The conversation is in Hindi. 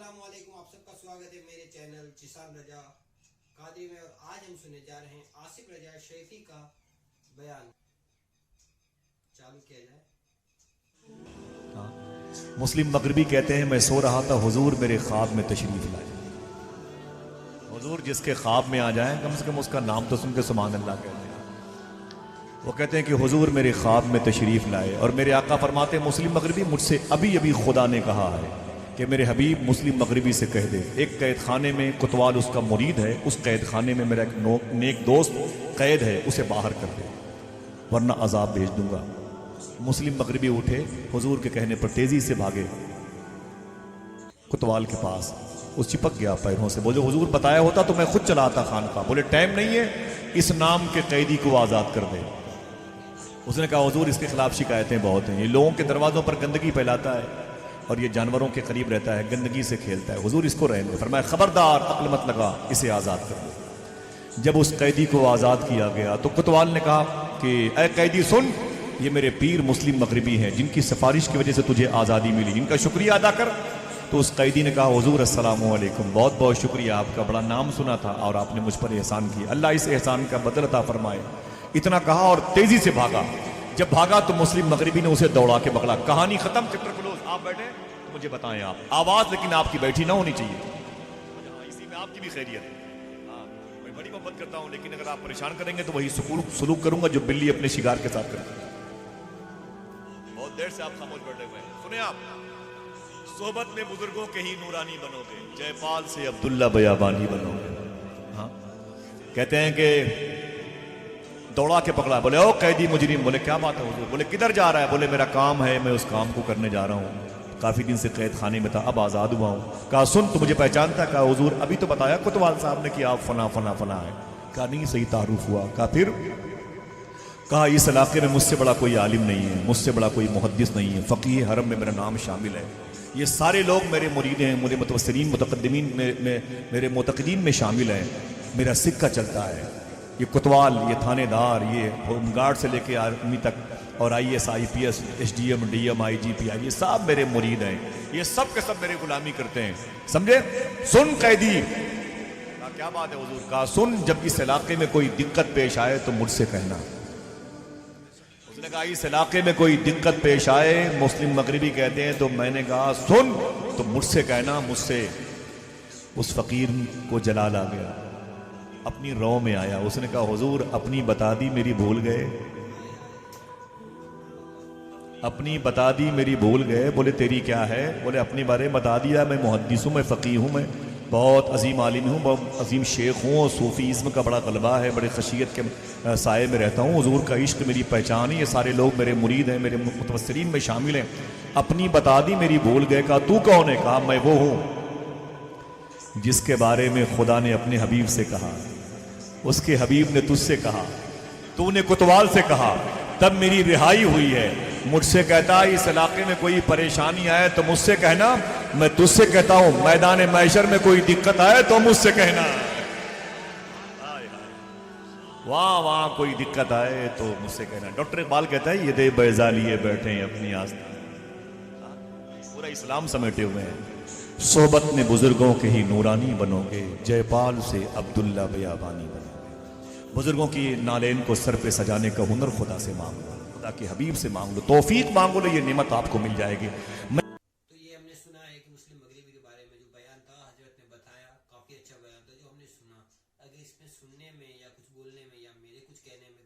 अस्सलामुअलैकुम, आप सबका स्वागत है मेरे चैनल चिसान रजा कादरी में। और आज हम सुनने जा रहे हैं आसिफ रजा शरीफी का बयान। चालू किया जाए। मुस्लिम मगरबी कहते हैं, मैं सो रहा था, हुजूर मेरे ख्वाब में तशरीफ लाए। हुजूर जिसके ख्वाब में आ जाए कम से कम उसका नाम तो सुन के सुभान अल्लाह कहते हैं। वो कहते हैं कि हुजूर मेरे ख्वाब में तशरीफ लाए और मेरे आका फरमाते हैं, मुस्लिम मगरबी मुझसे अभी अभी खुदा ने कहा है कि मेरे हबीब मुस्लिम मगरबी से कह दे, एक कैद खाने में कुतवाल उसका मुरीद है, उस कैद खाने में मेरा एक नेक दोस्त कैद है, उसे बाहर कर दे वरना अजाब भेज दूंगा। मुस्लिम मगरबी उठे, हुजूर के कहने पर तेजी से भागे कुतवाल के पास। वो चिपक गया पैरों से, बोले हुजूर बताया होता तो मैं खुद चला आता खान का। बोले टाइम नहीं है, इस नाम के कैदी को आजाद कर दे। उसने कहा हुजूर इसके खिलाफ शिकायतें बहुत हैं, ये लोगों के दरवाजों पर गंदगी फैलाता है और ये जानवरों के करीब रहता है, गंदगी से खेलता है, हुजूर इसको रहने दे। फरमाया खबरदार, अक्ल मत लगा, इसे आजाद कर दो। जब उस कैदी को आजाद किया गया तो कुतवाल ने कहा कि ऐ कैदी सुन, ये मेरे पीर मुस्लिम मगरबी हैं जिनकी सिफारिश की वजह से तुझे आज़ादी मिली, इनका शुक्रिया अदा कर। तो उस कैदी ने कहा हुजूर अस्सलामु अलैकुम, बहुत बहुत शुक्रिया आपका, बड़ा नाम सुना था और आपने मुझ पर एहसान किया, अल्लाह इस एहसान का बदल अता फरमाए। इतना कहा और तेजी से भागा। जब भागा तो मुस्लिम मगरबी ने उसे दौड़ा के पकड़ा। कहानी खत्म, चैप्टर क्लोज। आप बैठे तो मुझे बताएं आप, आवाज लेकिन आपकी बैठी ना होनी चाहिए, इसी में आपकी भी खैरियत है। मैं बड़ी मोहब्बत करता हूं, लेकिन अगर आप परेशान करेंगे तो वही सलूक करूंगा जो बिल्ली अपने शिकार के साथ करती है। बहुत देर से आप खामोश बैठे हुए हैं, सुने आप। सोहबत में बुजुर्गों के ही नूरानी बनोगे, जयपाल से अब्दुल्ला बयाबानी बनोगे। हाँ, कहते हैं कि दौड़ा के पकड़ा। बोले ओ कैदी मुजरिम। बोले क्या बात है हुजूर? बोले किधर जा रहा है? बोले मेरा काम है, मैं उस काम को करने जा रहा हूँ, काफी दिन से कैद खाने में था, अब आजाद हुआ हूँ। कहा सुन, तू मुझे पहचानता? कहा हुजूर अभी तो बताया कुतवाल साहब ने कि आप फना फना फना है। कहा नहीं, सही तारुफ हुआ। कहा फिर? कहा इस इलाके में मुझसे बड़ा कोई आलिम नहीं है, मुझसे बड़ा कोई मुहद्दिस नहीं है, फकीह हरम में मेरा नाम शामिल है, ये सारे लोग मेरे मुरीद हैं, मेरे मुतवस्सिरीन मुतकद्दिमीन मेरे मुतक़दीन में शामिल हैं, मेरा सिक्का चलता है। ये कुतवाल, ये थानेदार, ये होमगार्ड से लेके आर्मी तक और IAS IPS SDM DM IGP ये सब मेरे मुरीद हैं, ये सब के सब मेरे गुलामी करते हैं, समझे? सुन कैदी। कहा क्या बात है हुजूर? कहा सुन, जब इस इलाके में कोई दिक्कत पेश आए तो मुझसे कहना। उसने कहा इस इलाके में कोई दिक्कत पेश आए, मुस्लिम मगरबी कहते हैं, तो मैंने कहा सुन, तो मुझसे कहना। मुझसे उस फकीर को जलाल आ गया, अपनी रौ में आया। उसने कहा हुजूर अपनी बता दी, मेरी भूल गए, अपनी बता दी मेरी भूल गए। बोले तेरी क्या है? बोले अपने बारे में बता दिया, मैं मुहद्दिस हूँ, मैं फ़कीह हूँ, मैं बहुत अजीम आलिम हूँ, बहुत अजीम शेख हूँ और सूफीज़्म का बड़ा गलबा है, बड़े खशियत के साए में रहता हूँ, हुजूर का इश्क मेरी पहचान है, ये सारे लोग मेरे मुरीद हैं, मेरे मुतवस्सिरीन में शामिल हैं, अपनी बता दी मेरी भूल गए। कहा तू कौन है? कहा मैं वो हूँ जिसके बारे में खुदा ने अपने हबीब से कहा, उसके हबीब ने तुझसे कहा, तूने कुतवाल से कहा, तब मेरी रिहाई हुई है। मुझसे कहता है इस इलाके में कोई परेशानी आए तो मुझसे कहना, मैं तुझसे कहता हूं मैदान महशर में कोई दिक्कत आए तो मुझसे कहना। वहां वहां कोई दिक्कत आए तो मुझसे कहना। डॉक्टर इकबाल कहता है ये दे बैजा लिए बैठे हैं अपनी आस्था, पूरा इस्लाम समेटे हुए हैं। सोहबत में बुजुर्गों के ही नूरानी बनोगे, जयपाल से अब्दुल्ला बयाबानी बनोगे। बुजुर्गों की नालेन को सर पे सजाने का हुनर खुदा से मांग लो, खुदा के हबीब से मांग लो, तौफीक मांगो, लो ये नेमत आपको मिल जाएगी। तो ये हमने सुना है कि मुस्लिम मगरबी के बारे में जो बयान था हजरत ने बताया, काफी अच्छा बयान था जो हमने सुना। अगर इसमें सुनने में या कुछ बोलने में या मेरे कुछ कहने में